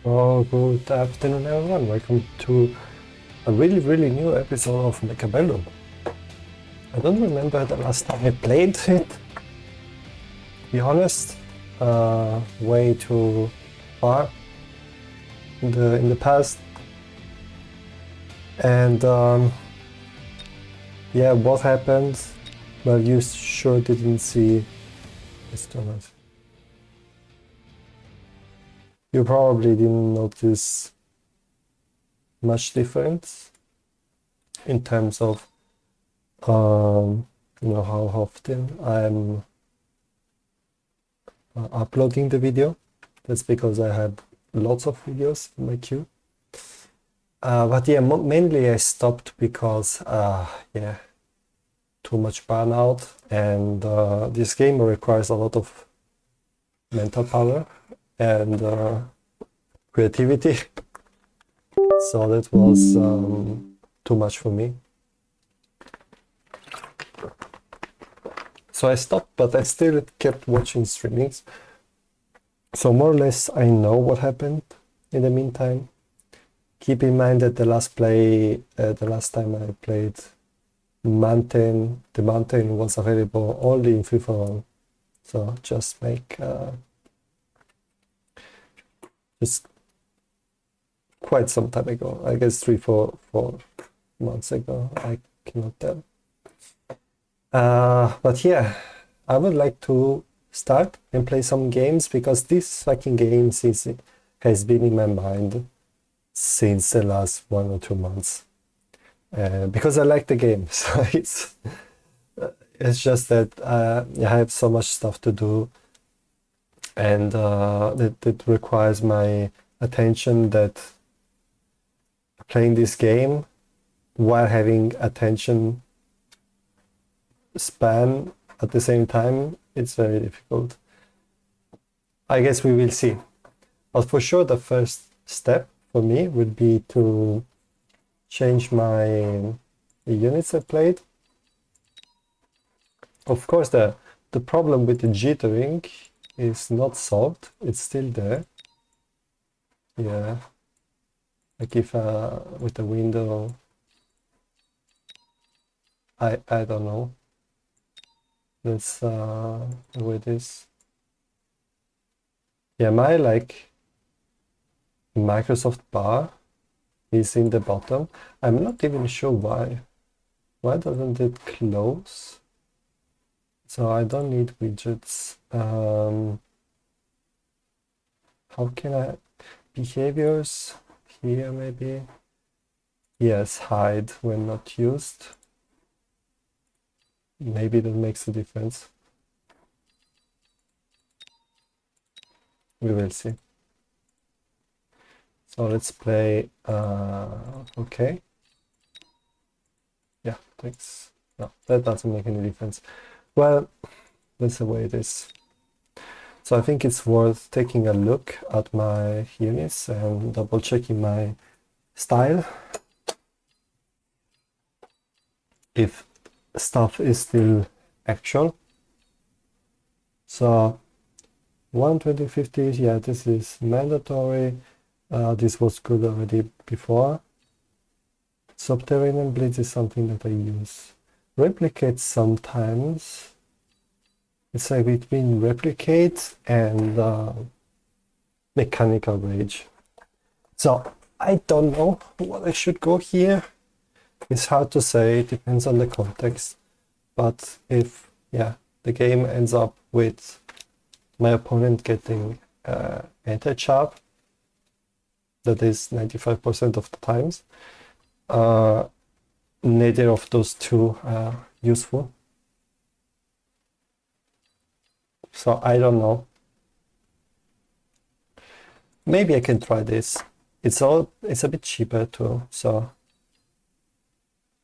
Oh, good afternoon, everyone. Welcome to a really new episode of Mechabellum. I don't remember the last time I played it, to be honest. Way too far in the past. And yeah, what happened? Well, you sure didn't see this tournament. You probably didn't notice much difference in terms of how often I'm uploading the video. That's because I have lots of videos in my queue. But yeah, mainly I stopped because yeah, too much burnout, and this game requires a lot of mental power and creativity. So that was too much for me. So I stopped, but I still kept watching streamings. So more or less I know what happened in the meantime. Keep in mind that the last time I played the mountain was available only in free for all. So just just quite some time ago, I guess 4 months ago, I cannot tell. But yeah, I would like to start and play some games because this fucking game has been in my mind since the last 1 or 2 months. Because I like the game, so it's just that I have so much stuff to do, and that requires my attention, that playing this game while having attention span at the same time, it's very difficult. I guess we will see. But for sure, the first step for me would be to change the units I played. Of course, the problem with the jittering is not solved. It's still there. Yeah. Like if with the window, I don't know. Let's with this. Yeah, my Microsoft bar is in the bottom. I'm not even sure why. Why doesn't it close? So I don't need widgets. How can I... Behaviors here maybe? Yes, hide when not used. Maybe that makes a difference. We will see. So let's play, okay. Yeah, thanks. No, that doesn't make any difference. Well, that's the way it is. So I think it's worth taking a look at my units and double checking my style. If stuff is still actual. So 12050, yeah, this is mandatory. This was good already before. Subterranean Blitz is something that I use. Replicate sometimes. It's like between replicate and mechanical rage. So I don't know what I should go here. It's hard to say, it depends on the context. But if, yeah, the game ends up with my opponent getting anti-chop, that is 95% of the times, neither of those two are useful. So I don't know. Maybe I can try this. It's a bit cheaper too, so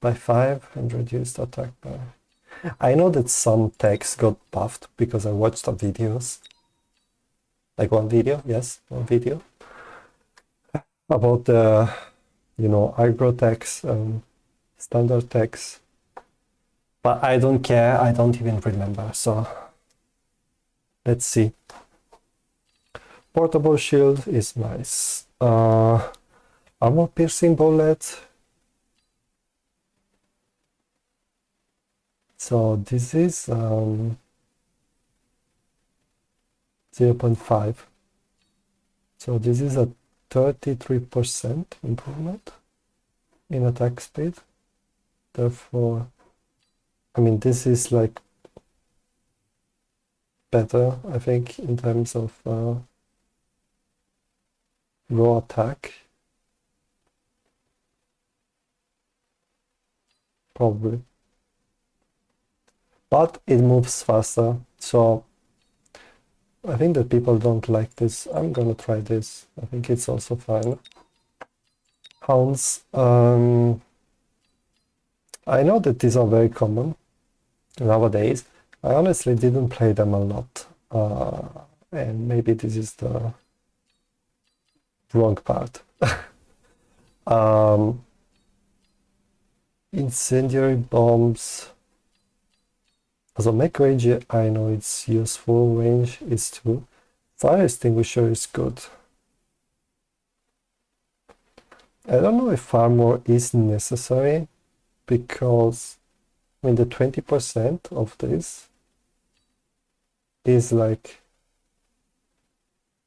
by 5 and reduced attack by... I know that some techs got buffed because I watched some videos. Like one video, yes, one video. About the, aggro techs, standard techs. But I don't care, I don't even remember, so let's see. Portable shield is nice. Armor piercing bullet. So this is 0.5. So this is a 33% improvement in attack speed. Therefore, I mean, this is like better, I think, in terms of raw attack. Probably. But it moves faster, so I think that people don't like this. I'm gonna try this. I think it's also fine. Hounds. I know that these are very common nowadays. I honestly didn't play them a lot. And maybe this is the wrong part. Incendiary bombs. Also, mech range, I know it's useful. Range is too. Fire extinguisher is good. I don't know if armor is necessary because I mean the 20% of this is like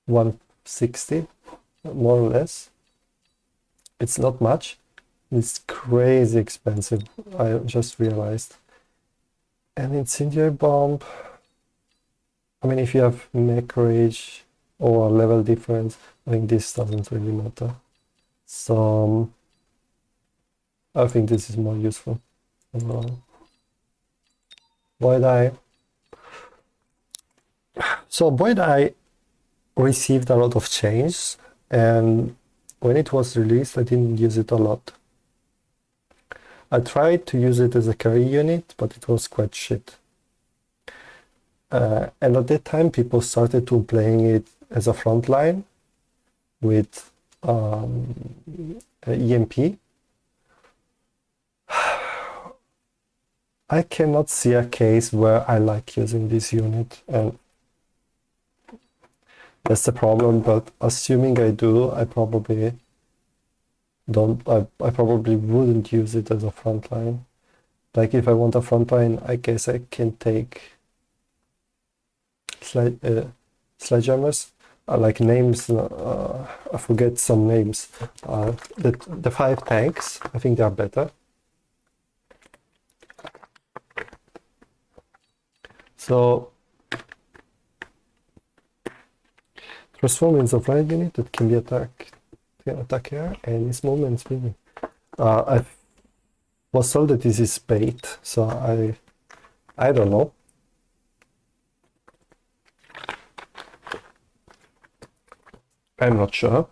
160 more or less. It's not much. It's crazy expensive. I just realized. And incendiary bomb. I mean, if you have mech rage or level difference, I think this doesn't really matter. So I think this is more useful. Void Eye. So Void Eye received a lot of change, and when it was released, I didn't use it a lot. I tried to use it as a carry unit, but it was quite shit. And at that time, people started to playing it as a frontline with EMP. I cannot see a case where I like using this unit, and that's the problem. But assuming I do, I probably don't. I probably wouldn't use it as a frontline. Like if I want a frontline, I guess I can take sledgehammers. Like names, I forget some names. The 5 tanks, I think they are better. So transform is a flight unit that can be attack here, and its movement speed. I was told that this is bait, so I don't know. I'm not sure.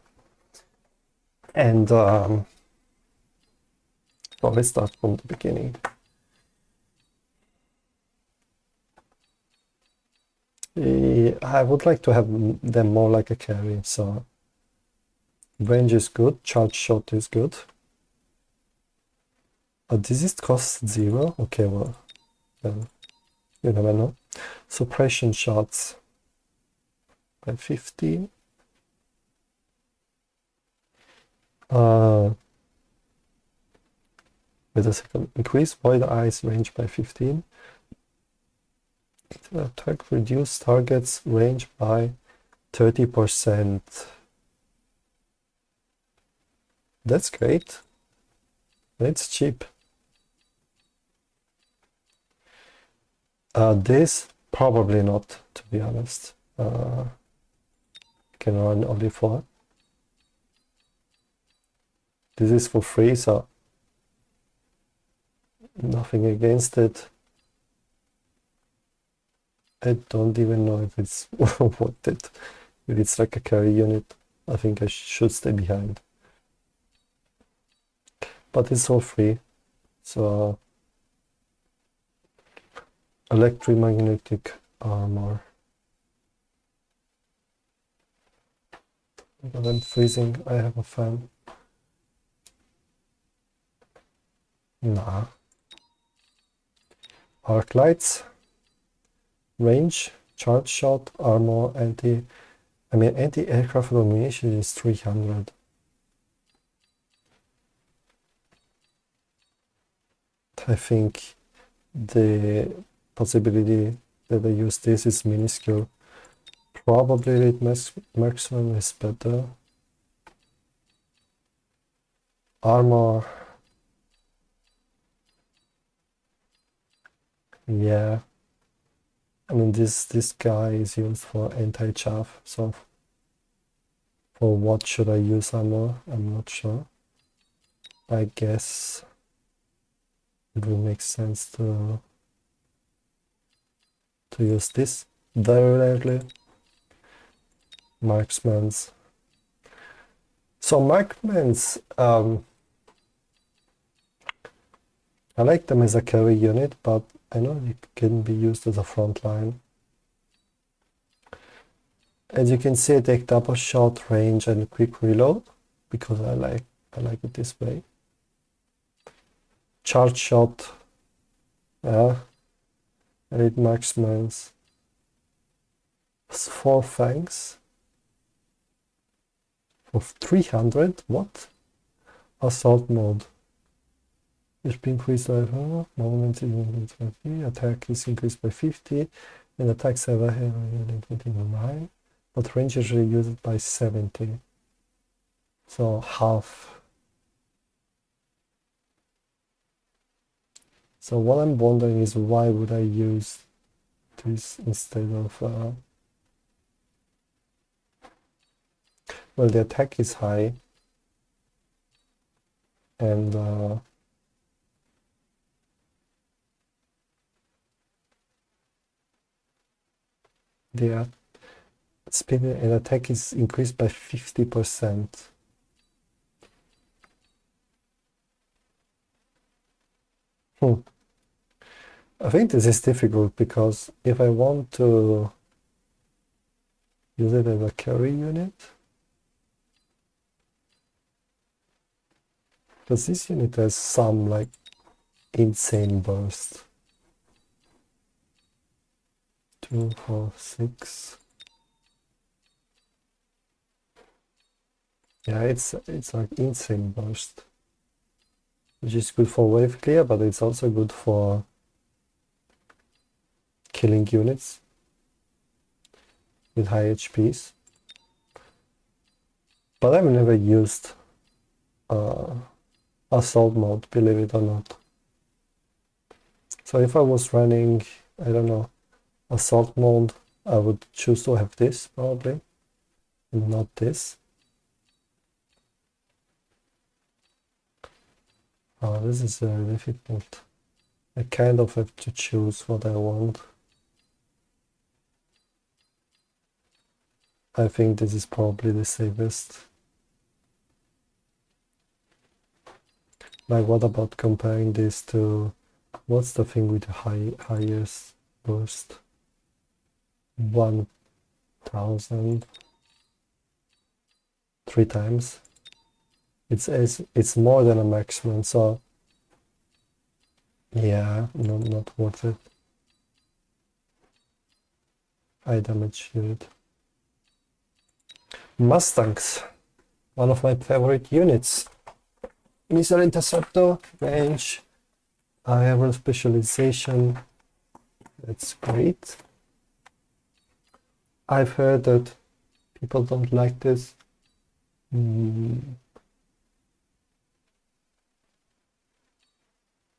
And so let's start from the beginning. I would like to have them more like a carry, so range is good, charge shot is good. This is cost 0? Okay, well, you never know. Suppression shots by 15. Wait a second. Increase Void Eye's range by 15. Attack reduce target's range by 30%. That's great. It's cheap. This probably not, to be honest. Can run only 4. This is for free, so nothing against it. I don't even know if it's worth it. If it's like a carry unit, I think I should stay behind. But it's all free, so electromagnetic armor. But I'm freezing. I have a fan. Nah. Arc lights. Range, charge shot, armor, anti I mean, anti-aircraft ammunition is 300. I think the possibility that I use this is minuscule. Probably it marksman is better. Armor. Yeah. I mean, this guy is used for anti-chaff, so for what should I use armor? I'm not sure. I guess it will make sense to use this very rarely. Marksman's. So marksman's, I like them as a carry unit, but I know it can be used as a front line. As you can see, I take double shot, range, and quick reload because I like it this way. Charge shot, yeah. I need marksman's. 4 fangs for 300. What? Assault mode. HP increased by movement is increased by 50, attack is increased by 50, and attacks have a 29, but range is reduced by 70. So half. So what I'm wondering is why would I use this instead of well, the attack is high, and the speed and attack is increased by 50%. I think this is difficult because if I want to use it as a carry unit, because this unit has some like insane burst. 2, 4, 6. Yeah, it's like insane burst, which is good for wave clear, but it's also good for killing units with high HPs. But I've never used assault mode, believe it or not. So if I was running, I don't know, assault mode, I would choose to have this probably, and not this. Oh, this is very difficult. I kind of have to choose what I want. I think this is probably the safest. Like, what about comparing this to what's the thing with the highest burst? 1000. 3 times. It's more than a maximum, so yeah, not worth it. High damage unit. Mustangs, one of my favorite units. Missile interceptor, range, aerial specialization. That's great. I've heard that people don't like this.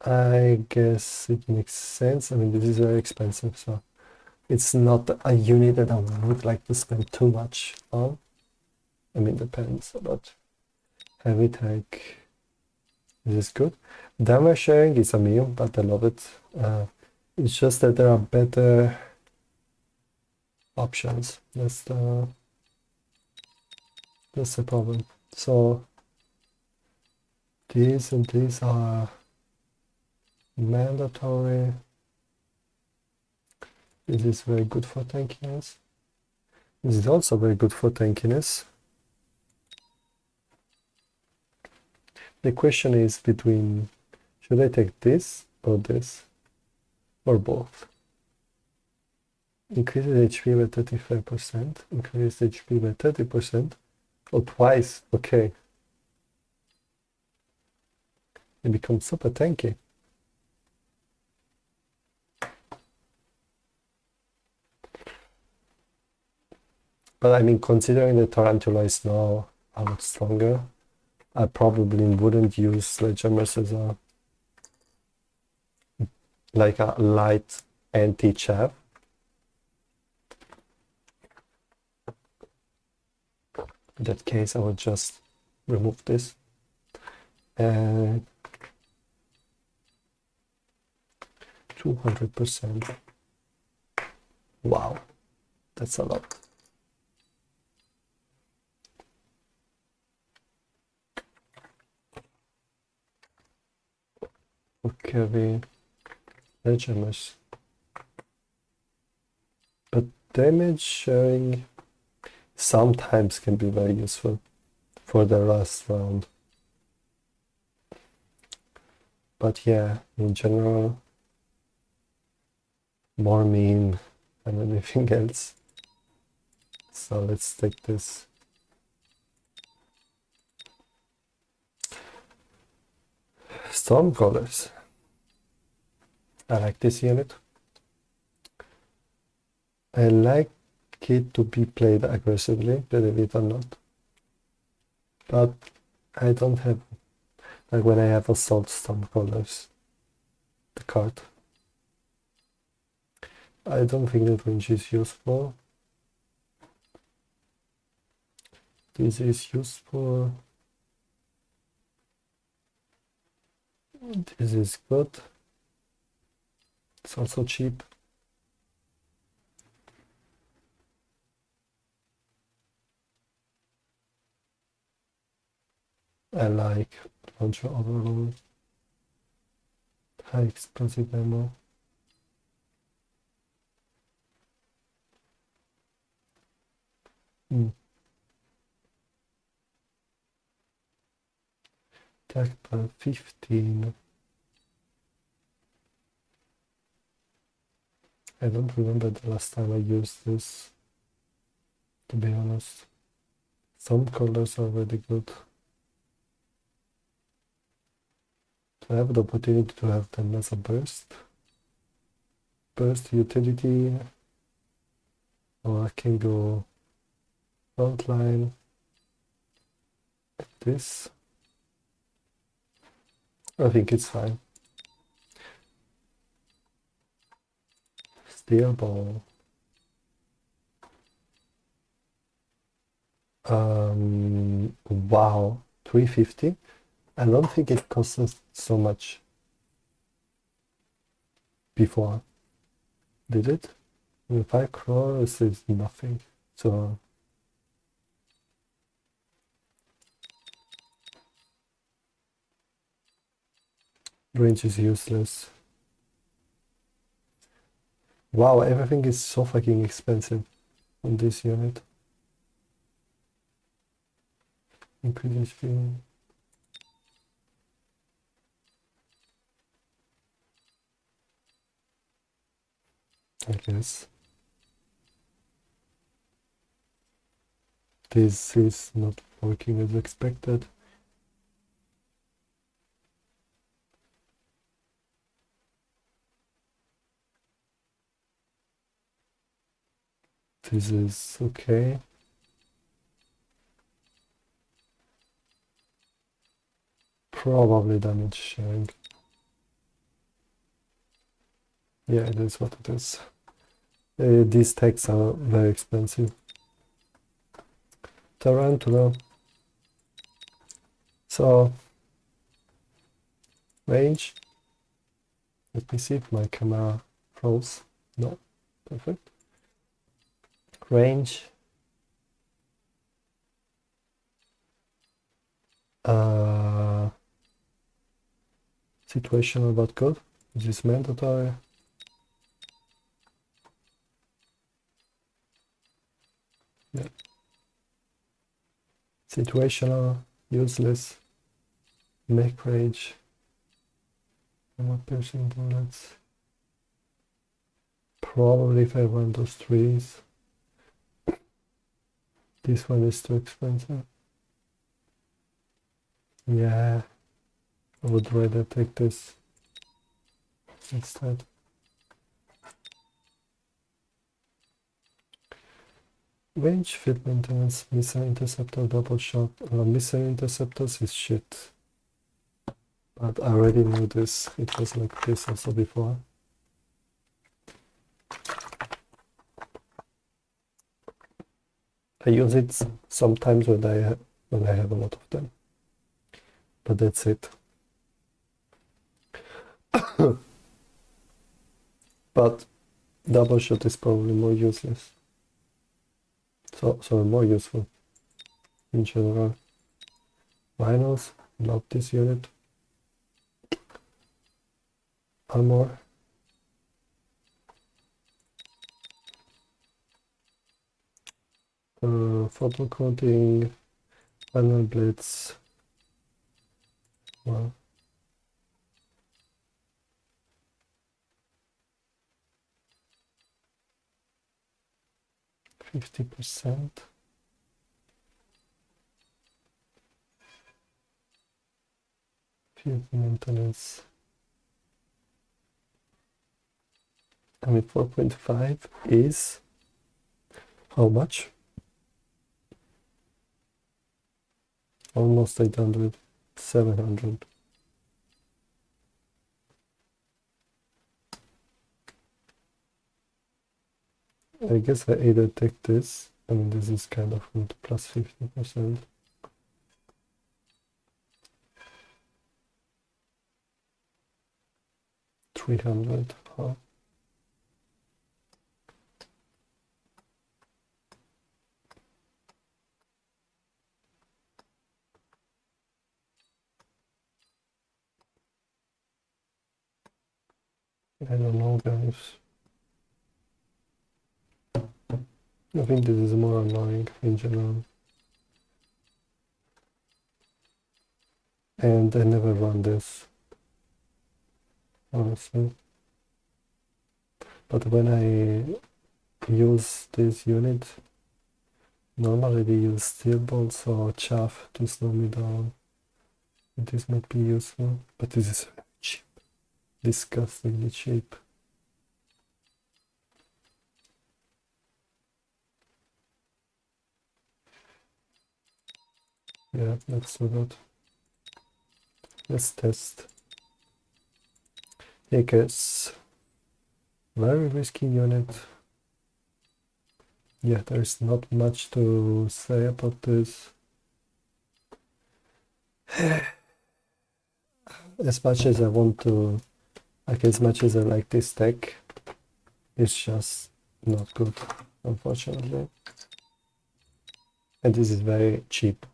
I guess it makes sense. I mean, this is very expensive, so it's not a unit that I would like to spend too much on. I mean, depends, but heavy tank, this is good. Damage sharing is a meal, but I love it. It's just that there are better options. That's the problem. So these and these are mandatory. This is very good for tankiness. This is also very good for tankiness. The question is between, should I take this or both? Increase HP by 35%, increase HP by 30%, or twice, okay. It becomes super tanky. But I mean, considering the Tarantula is now a lot stronger, I probably wouldn't use Sledgehammers as a like a light anti-chav. In that case, I would just remove this. And 200%. Wow, that's a lot. Okay, we Sledgehammers. But damage sharing sometimes can be very useful for the last round. But yeah, in general, more meme than anything else. So let's take this. Stormcallers. I like this unit. I like it to be played aggressively, believe it or not. But I don't have, like when I have Assault Stormcallers, the card. I don't think that range is useful. This is useful. This is good. It's also cheap. I like launcher overall. High explosive ammo. Attack by 15. I don't remember the last time I used this, to be honest. Some colors are really good. So I have the opportunity to have them as a burst. Burst utility. Or I can go frontline. Like this. I think it's fine. Steel ball. Wow, 350. I don't think it cost us so much before, did it? 5 crores is nothing, so range is useless. Wow, everything is so fucking expensive on this unit. Increase HP. I guess. This is not working as expected. This is okay. Probably damage sharing. Yeah, it is what it is. These tags are very expensive. Tarantula. So, range. Let me see if my camera froze. No, perfect. Range. Situational but good. Is this mandatory? Yeah. Situational, useless, make rage, armor piercing bullets, Probably if I want those trees. This one is too expensive. Yeah, I would rather take this instead. Range, field maintenance, missile interceptor, double shot. Missile interceptors is shit. But I already knew this. It was like this also before. I use it sometimes when I have a lot of them. But that's it. But double shot is probably more useless. So more useful in general. Rhinos, love this unit. Armor. Photo coating, panel blitz. Well, 50%. Field maintenance. I mean, 4.5 is how much? Almost 800, 700. I guess I either take this, I mean, this is kind of good, plus 50%. $300, huh? I don't know, guys. I think this is more annoying in general. And I never run this, honestly. But when I use this unit, normally they use steel bolts or chaff to slow me down. This might be useful, but this is cheap. Disgustingly cheap. Yeah, let's do that. Let's test. Take a very risky unit. Yeah, there's not much to say about this. As much as I want to, like as much as I like this deck, it's just not good, unfortunately. And this is very cheap.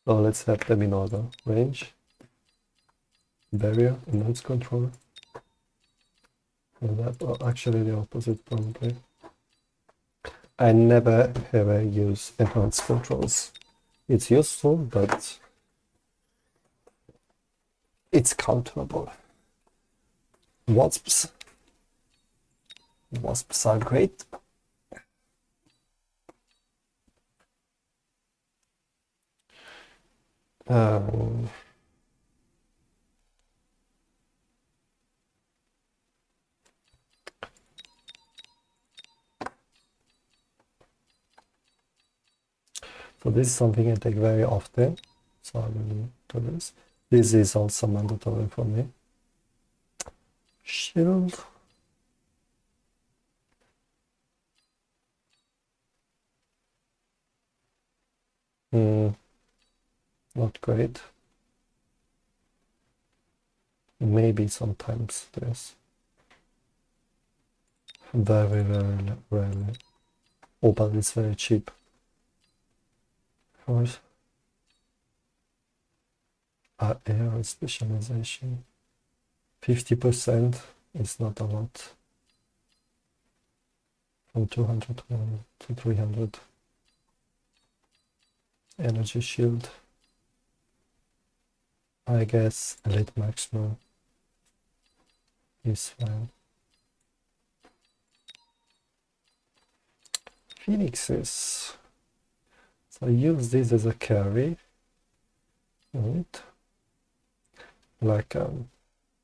So let's have them in order. Range, barrier, immense control. And that, or actually the opposite probably. I never ever use enhanced controls. It's useful, but it's counterable. Wasps. Wasps are great. So this is something I take very often. So I will do this. This is also mandatory for me. Shield. Not great. Maybe sometimes this. Very rarely. Oh, but it's very cheap. Of course. Air specialization. 50% is not a lot. From 200 to 300. Energy shield. I guess elite maximum is fine. Phoenixes. So I use this as a carry. Right. Like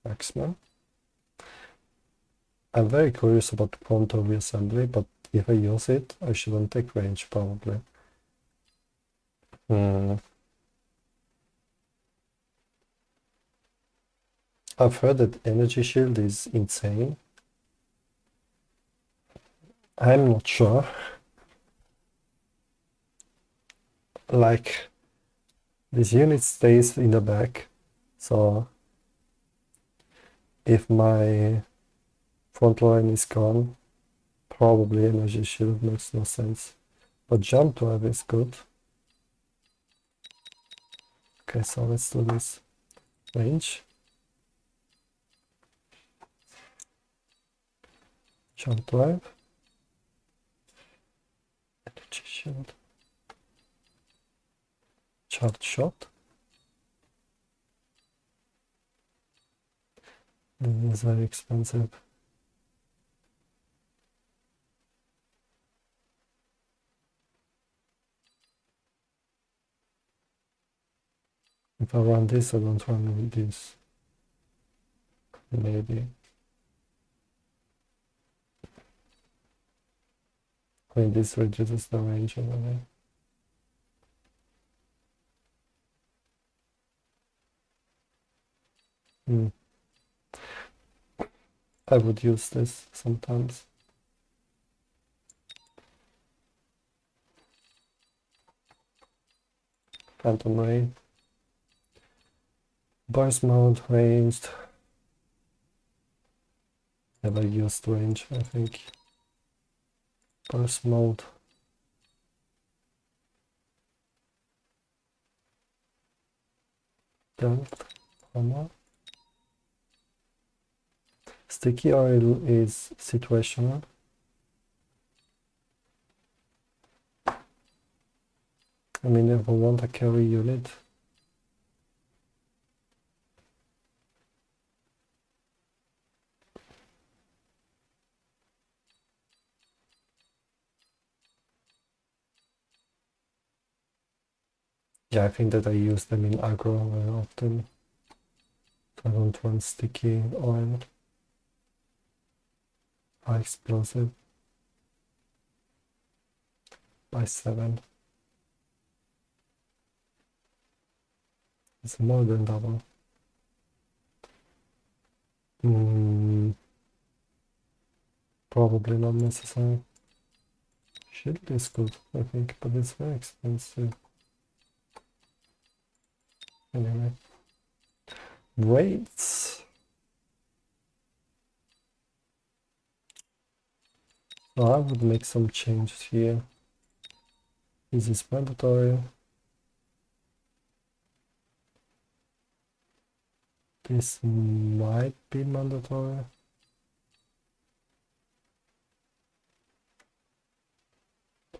maximum. I'm very curious about contour reassembly, but if I use it, I shouldn't take range probably. I've heard that energy shield is insane. I'm not sure. Like, this unit stays in the back, so if my front line is gone, probably energy shield makes no sense. But jump drive is good. Okay, so let's do this. Range. Jump drive. Energy shield. Charge shot. This is very expensive. If I run this, I don't run this. Maybe. I mean, this reduces the range anyway. I would use this sometimes. Phantom Ray. Burst mode, ranged. Never used range, I think. Burst mode. Depth, armor. Sticky oil is situational. I mean, if I want a carry unit, yeah, I think that I use them in aggro very often. I don't want sticky oil. High explosive. By 7. It's more than double. Probably not necessary. Shield is good, I think, but it's very expensive. Anyway. Weights. So I would make some changes here. This is mandatory. This might be mandatory.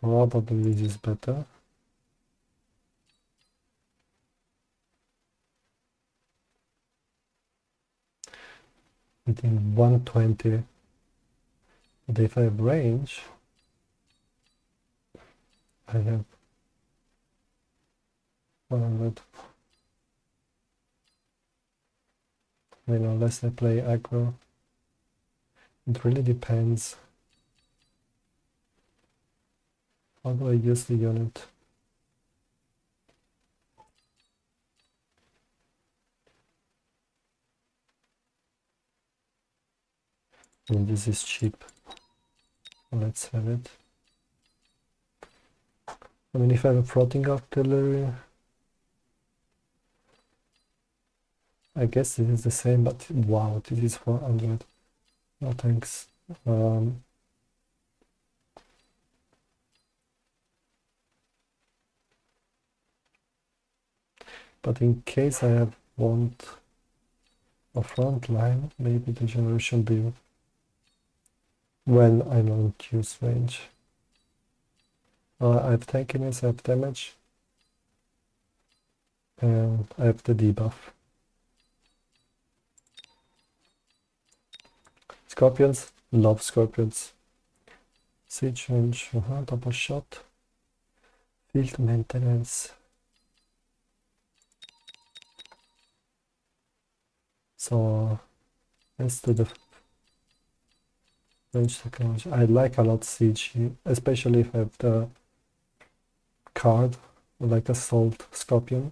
Probably this is better. Within 120. But if I have range, I have 100. I mean, unless I play aggro. It really depends. How do I use the unit? I mean, this is cheap. Let's have it. I mean, if I have a floating artillery, I guess this is the same, but wow, this is 400. No thanks. But in case I want a front line, maybe the generation build when I don't use range. I have tankiness, I have damage, and I have the debuff. Scorpions, love scorpions. Siege range, double shot. Field maintenance. So let's do the range technology. I like a lot siege, especially if I have the card like assault scorpion.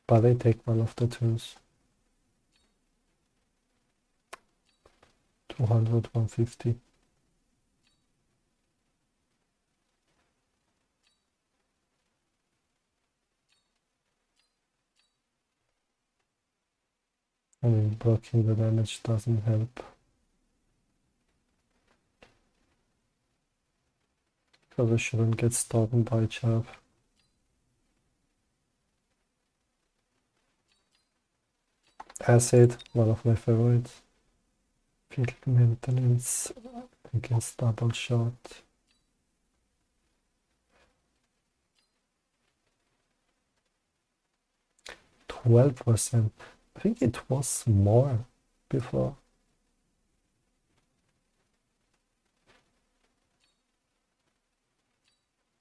But I take one of the twos. 200, 150. I mean, blocking the damage doesn't help. Because I shouldn't get stung by chaff. Acid, one of my favorites. Field maintenance against double shot. 12%. I think it was more before.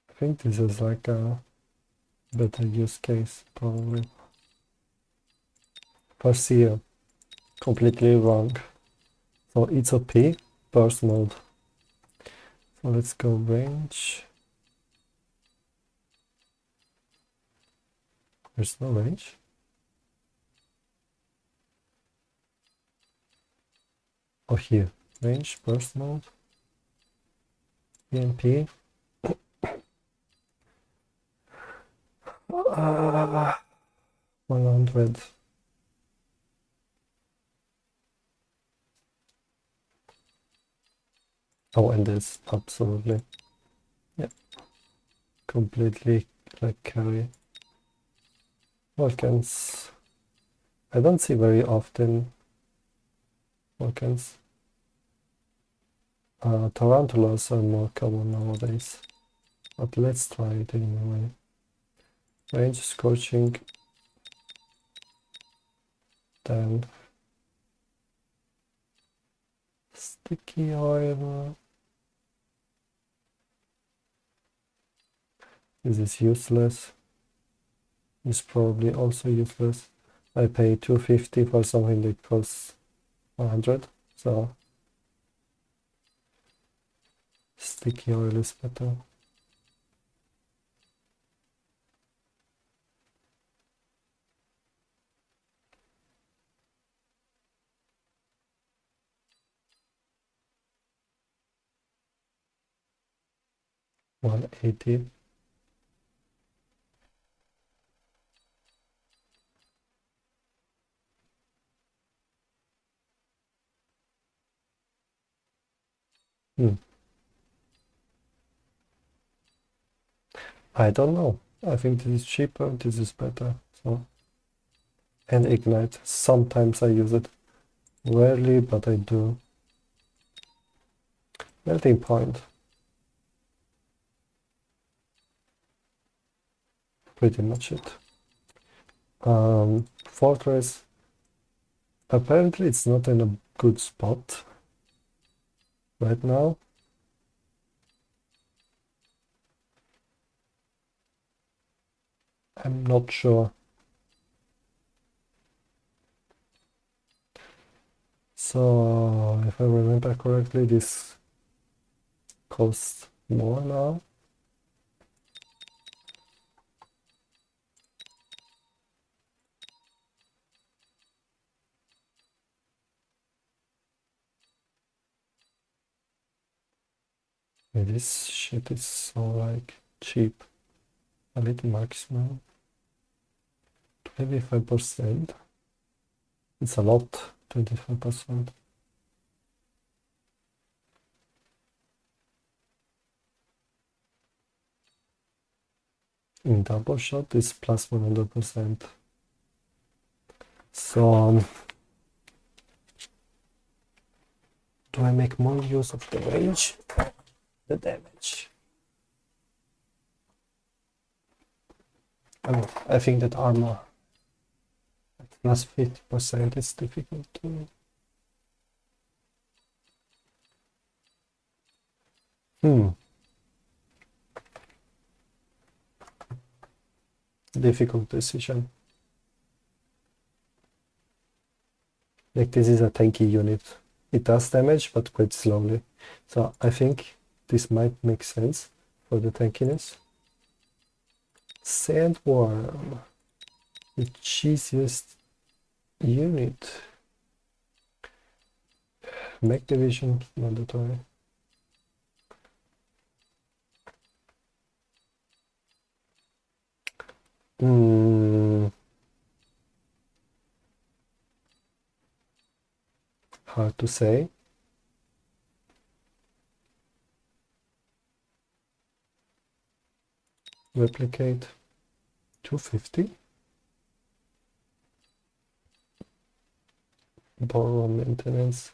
I think this is like a better use case, probably. Farseer, completely wrong. So it's OP, burst mode. So let's go range. There's no range. Oh, here. Range, burst mode. EMP. 100. Oh, and this, absolutely. Yeah. Completely like carry. Volcans. I don't see very often volcans. Tarantulas are more common nowadays. But let's try it anyway. Range, scorching. Then sticky oil. This is useless. It's probably also useless. I pay 250 for something that costs 100, so sticky oil is better. $180. I don't know. I think this is cheaper, this is better. So, and ignite. Sometimes I use it. Rarely, but I do. Melting point. Pretty much it. Fortress. Apparently it's not in a good spot right now. I'm not sure. So, if I remember correctly, this costs more now. This shit is so like cheap. A little maximum. 25%. It's a lot, 25%. In double shot is plus 100%. So, do I make more use of the range? The damage. I think that armor Plus 50% is difficult to... Difficult decision. Like this is a tanky unit. It does damage, but quite slowly. So I think this might make sense for the tankiness. Sandworm. The cheesiest unit. Mech division, mandatory. Hard to say. Replicate 250. Borrow maintenance.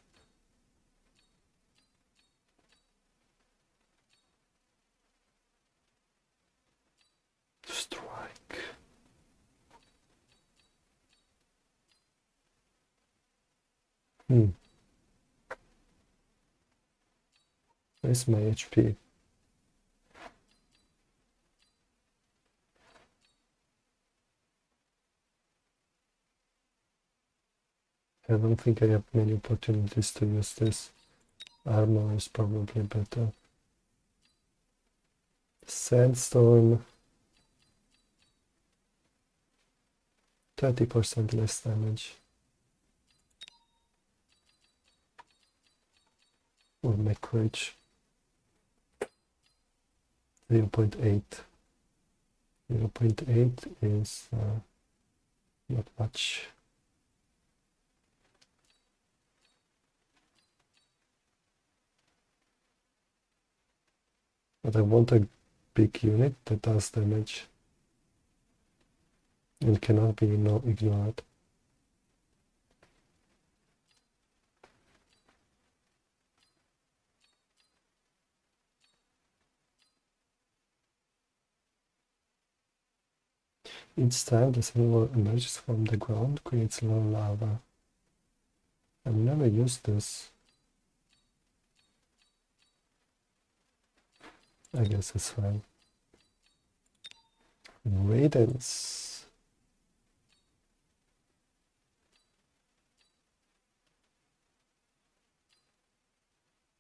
Strike. Where's my HP? I don't think I have many opportunities to use this. Armor is probably better. Sandstorm. 30% less damage. Or mech rage. 0.8. 0.8 is not much. But I want a big unit that does damage and cannot be ignored. Each time the silver emerges from the ground, creates low lava. I've never used this. I guess it's fine. Radiance.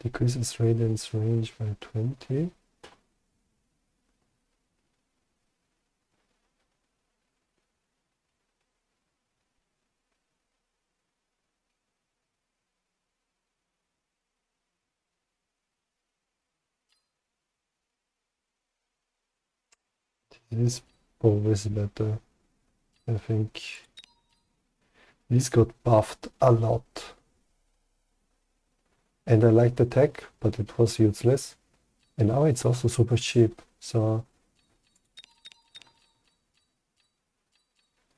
Decreases radiance range by 20. This is always better. I think this got buffed a lot. And I liked the tech, but it was useless. And now it's also super cheap, so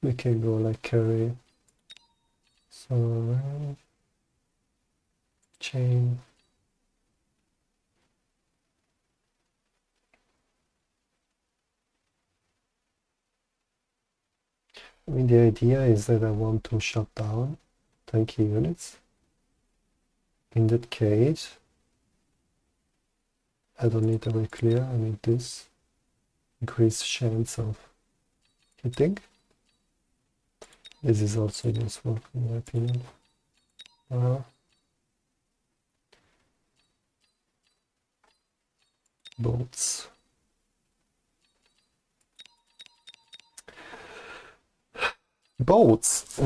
we can go like carry. So chain. I mean, the idea is that I want to shut down tanky units. In that case, I don't need a very clear, I need this. Increased chance of hitting. This is also useful in my opinion. Bolts. Bolts.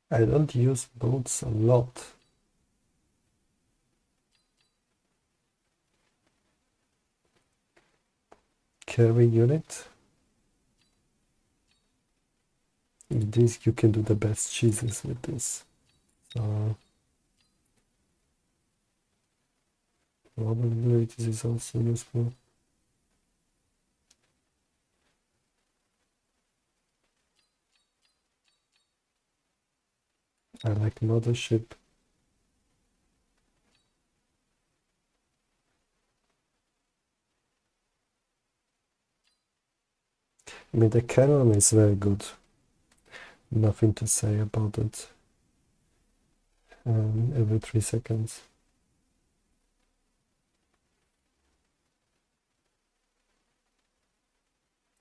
I don't use bolts a lot. Carry unit. With this you can do the best cheeses with this. So probably this is also useful. I like Mothership. I mean, the Canon is very good. Nothing to say about it. Every 3 seconds.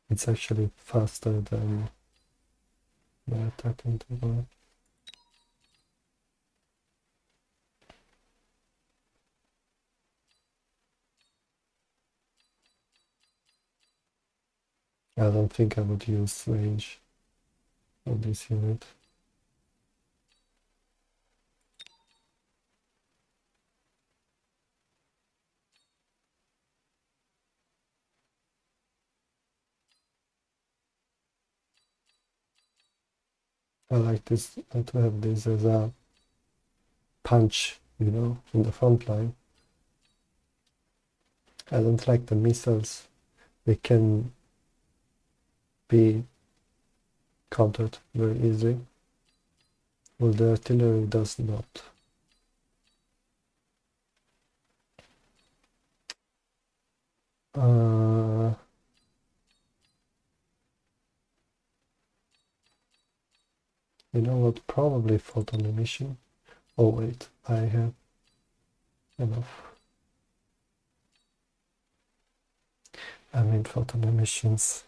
It's actually faster than my attack interval. I don't think I would use range of this unit. I like this to have this as a punch, you know, in the front line. I don't like the missiles. They can be countered very easily. Well, the artillery does not. You know what? Probably photon emission. Oh wait, I have enough. I mean photon emissions.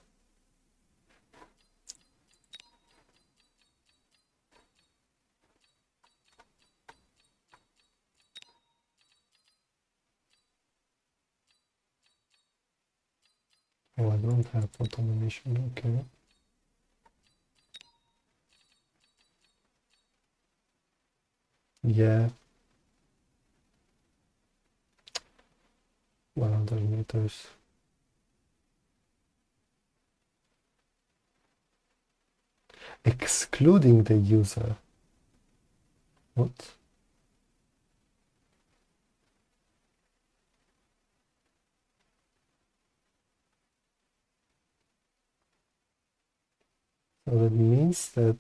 Oh, I don't have photon emission, okay. Yeah. 100 meters. Excluding the user. What? So that means that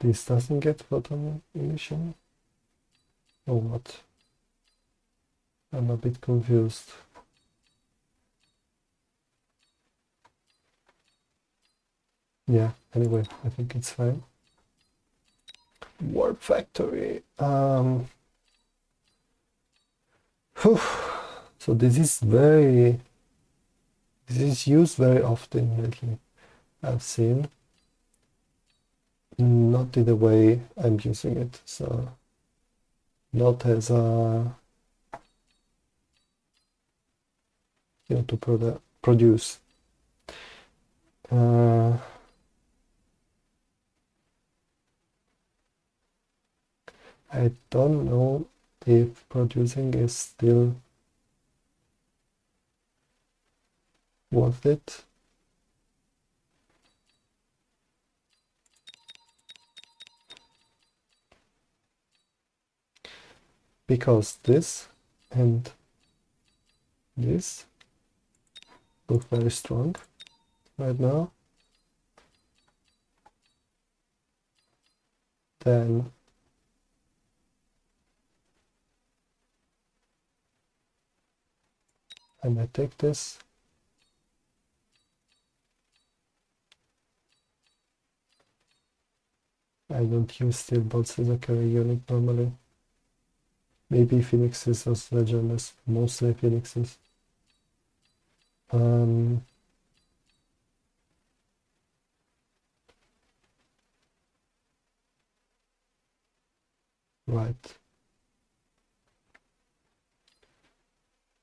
this doesn't get photon emission? Or what? I'm a bit confused. Yeah, anyway, I think it's fine. Warp Factory. Whew. So this is used very often lately. I've seen, not in the way I'm using it. So not as a, you know, to produce. I don't know if producing is still worth it. Because this and this look very strong right now. Then I might take this. I don't use steel bolts as a carry unit normally. Maybe Phoenixes or Sledgehammers, mostly Phoenixes. Right.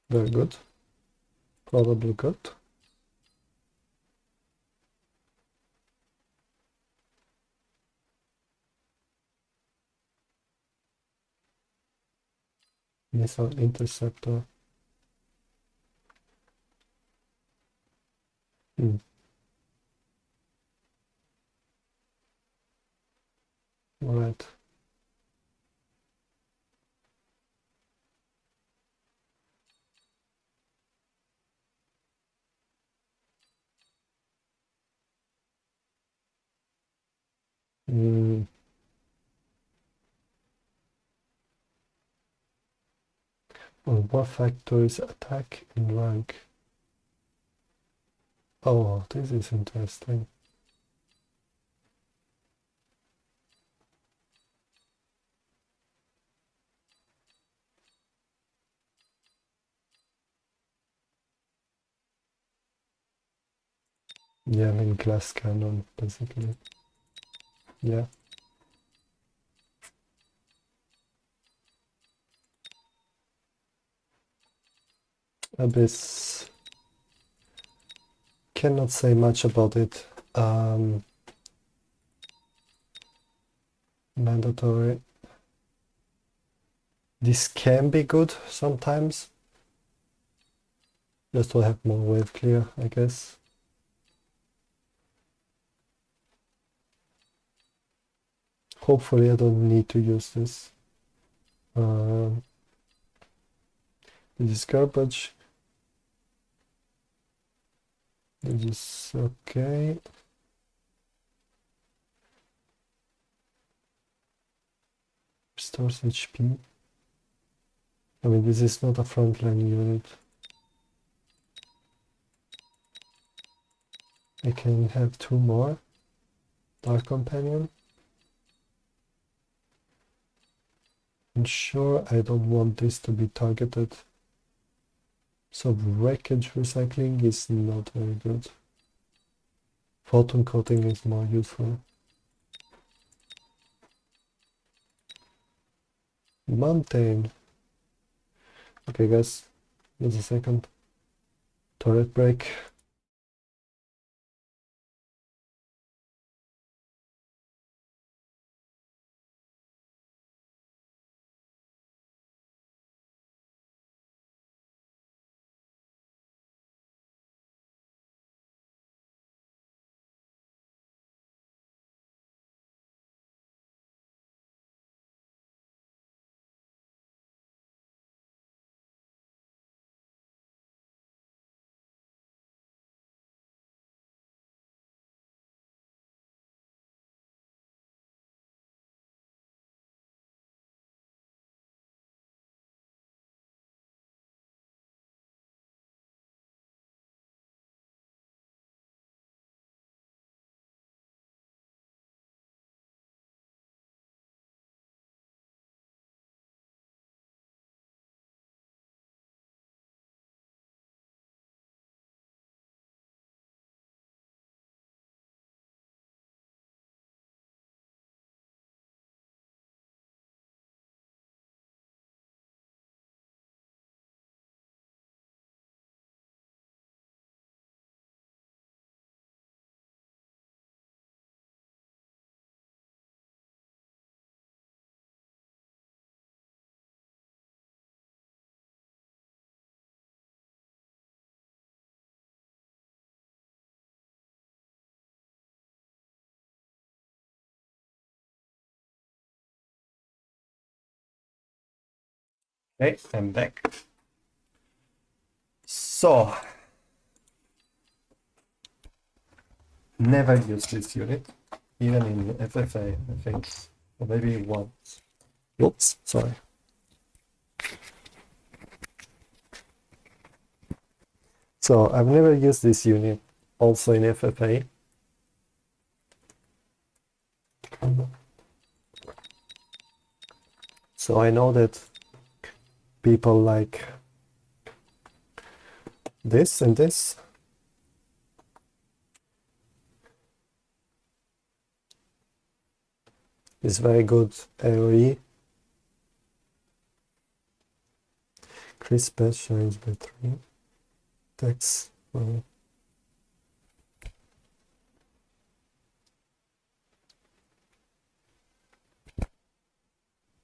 Very good. Probably good. Missile interceptor. Right. On what factors attack and rank? Oh, this is interesting. Yeah, I mean glass cannon, basically. Yeah. Abyss. Cannot say much about it. Mandatory. This can be good sometimes. Just to have more wave clear, I guess. Hopefully I don't need to use this. This is garbage. This is okay. Restores HP. I mean, this is not a frontline unit. I can have 2 more. Dark Companion. And sure, I don't want this to be targeted. So wreckage recycling is not very good. Photon coating is more useful. Mountain. Okay, guys, just a second. Turret break. Okay, I'm back. So, never use this unit, even in FFA, I think, or maybe once. Oops, sorry. So, I've never used this unit also in FFA. So, I know that people like this and this. Is very good AoE. Crisp best shines by 3. Dex.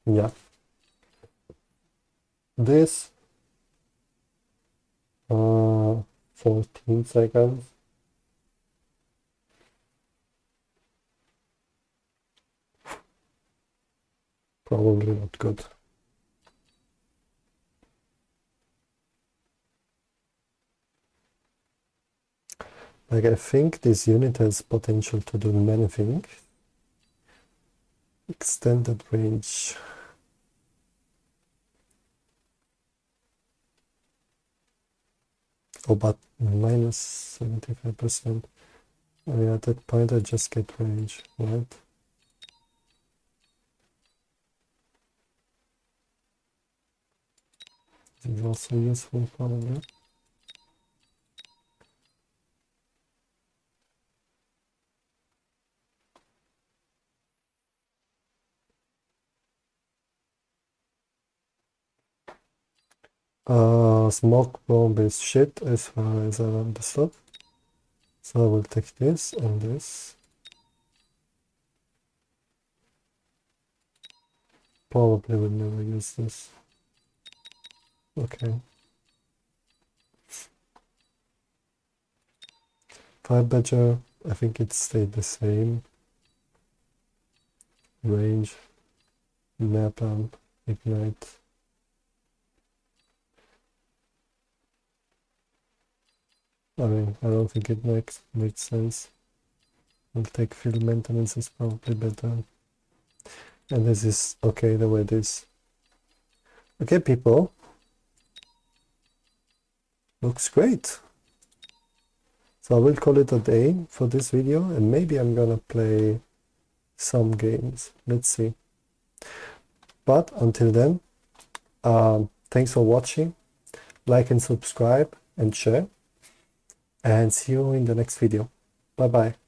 Yeah. This 14 seconds. Probably not good. Like, I think this unit has potential to do many things. Extended range. Oh, but minus 75%. Oh yeah, at that point I just get range, right? This is also useful probably. Smoke bomb is shit as far as I understood. So I will take this and this. Probably will never use this. Okay. Fire Badger, I think it stayed the same. Range, napalm, ignite. I mean, I don't think it makes sense. I'll take field maintenance is probably better. And this is okay the way it is. Okay, people. Looks great. So I will call it a day for this video, and maybe I'm gonna play some games. Let's see. But until then, thanks for watching. Like and subscribe and share. And see you in the next video. Bye bye.